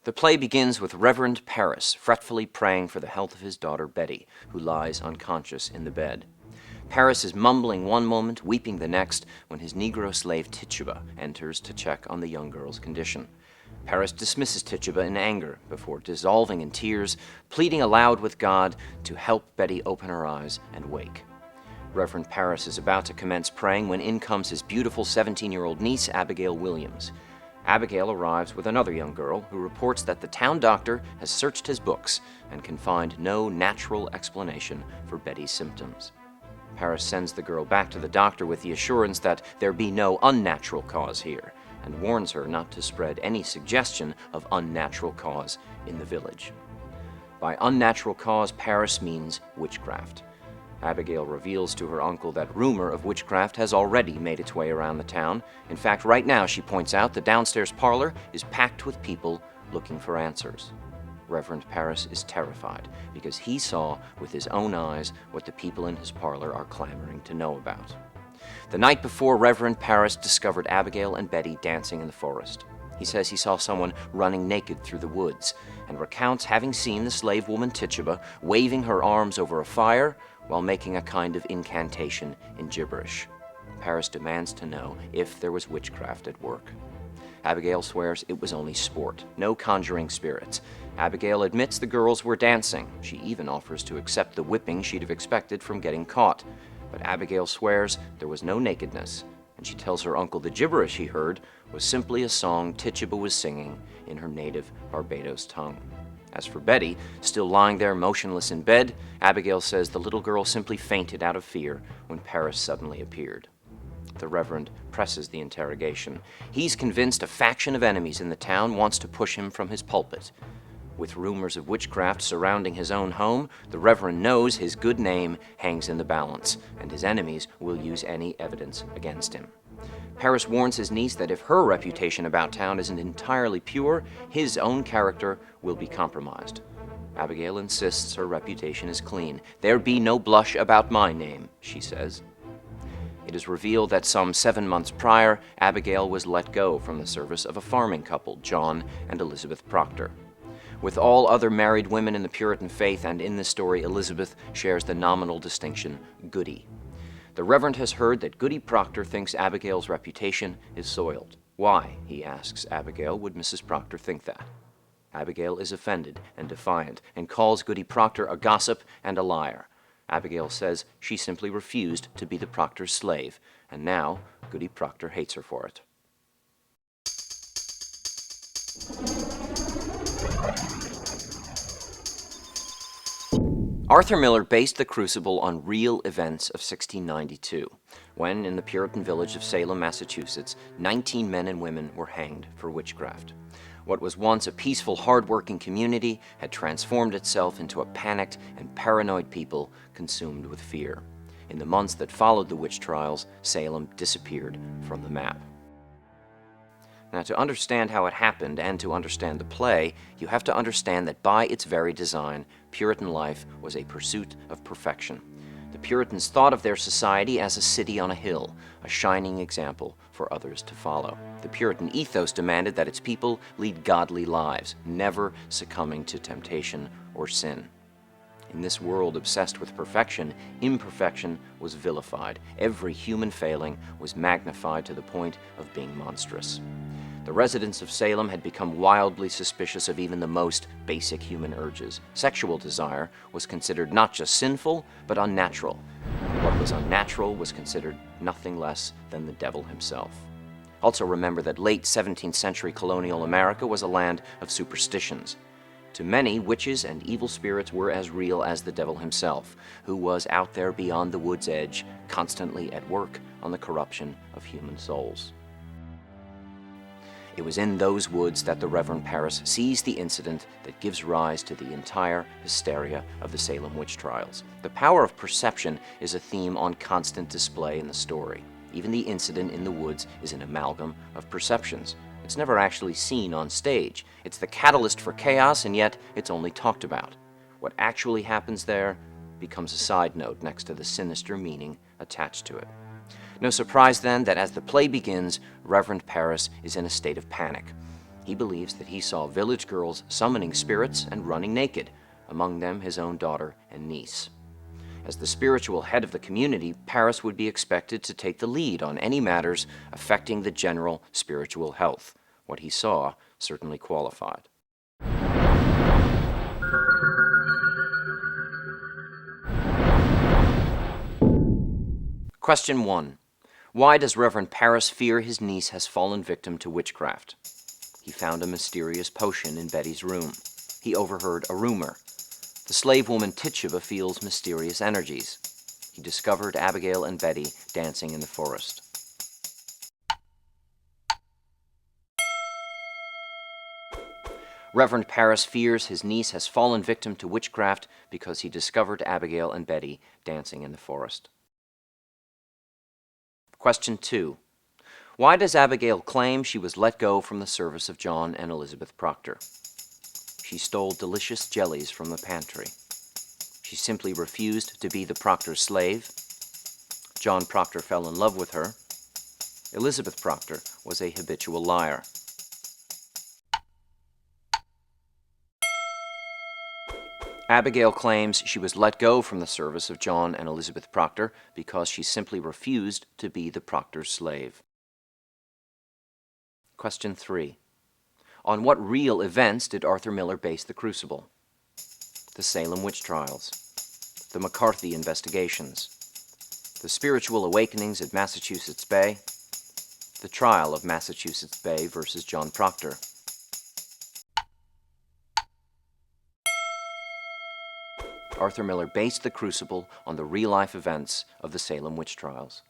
The play begins with Reverend Paris fretfully praying for the health of his daughter Betty, who lies unconscious in the bed. Paris is mumbling one moment, weeping the next, when his Negro slave Tituba enters to check on the young girl's condition. Paris dismisses Tituba in anger before dissolving in tears, pleading aloud with God to help Betty open her eyes and wake. Reverend Paris is about to commence praying when in comes his beautiful 17-year-old niece, Abigail Williams. Abigail arrives with another young girl who reports that the town doctor has searched his books and can find no natural explanation for Betty's symptoms. Paris sends the girl back to the doctor with the assurance that there be no unnatural cause here, and warns her not to spread any suggestion of unnatural cause in the village. By unnatural cause, Paris means witchcraft. Abigail reveals to her uncle that rumor of witchcraft has already made its way around the town. In fact, right now, she points out, the downstairs parlor is packed with people looking for answers. Reverend Paris is terrified because he saw with his own eyes what the people in his parlor are clamoring to know about. The night before, Reverend Paris discovered Abigail and Betty dancing in the forest. He says he saw someone running naked through the woods and recounts having seen the slave woman Tituba waving her arms over a fire while making a kind of incantation in gibberish. Paris demands to know if there was witchcraft at work. Abigail swears it was only sport, no conjuring spirits. Abigail admits the girls were dancing. She even offers to accept the whipping she'd have expected from getting caught. But Abigail swears there was no nakedness, and she tells her uncle the gibberish he heard was simply a song Tituba was singing in her native Barbados tongue. As for Betty, still lying there motionless in bed, Abigail says the little girl simply fainted out of fear when Paris suddenly appeared. The Reverend presses the interrogation. He's convinced a faction of enemies in the town wants to push him from his pulpit. With rumors of witchcraft surrounding his own home, the Reverend knows his good name hangs in the balance, and his enemies will use any evidence against him. Paris warns his niece that if her reputation about town isn't entirely pure, his own character will be compromised. Abigail insists her reputation is clean. "There be no blush about my name," she says. It is revealed that some 7 months prior, Abigail was let go from the service of a farming couple, John and Elizabeth Proctor. With all other married women in the Puritan faith, and in this story, Elizabeth shares the nominal distinction, Goody. The Reverend has heard that Goody Proctor thinks Abigail's reputation is soiled. Why, he asks Abigail, would Mrs. Proctor think that? Abigail is offended and defiant and calls Goody Proctor a gossip and a liar. Abigail says she simply refused to be the Proctor's slave, and now Goody Proctor hates her for it. Arthur Miller based The Crucible on real events of 1692, when, in the Puritan village of Salem, Massachusetts, 19 men and women were hanged for witchcraft. What was once a peaceful, hard-working community had transformed itself into a panicked and paranoid people consumed with fear. In the months that followed the witch trials, Salem disappeared from the map. Now, to understand how it happened and to understand the play, you have to understand that by its very design, Puritan life was a pursuit of perfection. The Puritans thought of their society as a city on a hill, a shining example for others to follow. The Puritan ethos demanded that its people lead godly lives, never succumbing to temptation or sin. In this world obsessed with perfection, imperfection was vilified. Every human failing was magnified to the point of being monstrous. The residents of Salem had become wildly suspicious of even the most basic human urges. Sexual desire was considered not just sinful, but unnatural. And what was unnatural was considered nothing less than the devil himself. Also remember that late 17th century colonial America was a land of superstitions. To many, witches and evil spirits were as real as the devil himself, who was out there beyond the wood's edge, constantly at work on the corruption of human souls. It was in those woods that the Reverend Paris sees the incident that gives rise to the entire hysteria of the Salem witch trials. The power of perception is a theme on constant display in the story. Even the incident in the woods is an amalgam of perceptions. It's never actually seen on stage. It's the catalyst for chaos, and yet it's only talked about. What actually happens there becomes a side note next to the sinister meaning attached to it. No surprise then that as the play begins, Reverend Paris is in a state of panic. He believes that he saw village girls summoning spirits and running naked, among them his own daughter and niece. As the spiritual head of the community, Paris would be expected to take the lead on any matters affecting the general spiritual health. What he saw certainly qualified. Question 1. Why does Reverend Paris fear his niece has fallen victim to witchcraft? He found a mysterious potion in Betty's room. He overheard a rumor. The slave woman Tituba feels mysterious energies. He discovered Abigail and Betty dancing in the forest. Reverend Paris fears his niece has fallen victim to witchcraft because he discovered Abigail and Betty dancing in the forest. Question 2. Why does Abigail claim she was let go from the service of John and Elizabeth Proctor? She stole delicious jellies from the pantry. She simply refused to be the Proctor's slave. John Proctor fell in love with her. Elizabeth Proctor was a habitual liar. Abigail claims she was let go from the service of John and Elizabeth Proctor because she simply refused to be the Proctor's slave. Question 3. On what real events did Arthur Miller base the Crucible? The Salem witch trials, the McCarthy investigations, the spiritual awakenings at Massachusetts Bay, the trial of Massachusetts Bay versus John Proctor. Arthur Miller based the Crucible on the real-life events of the Salem witch trials.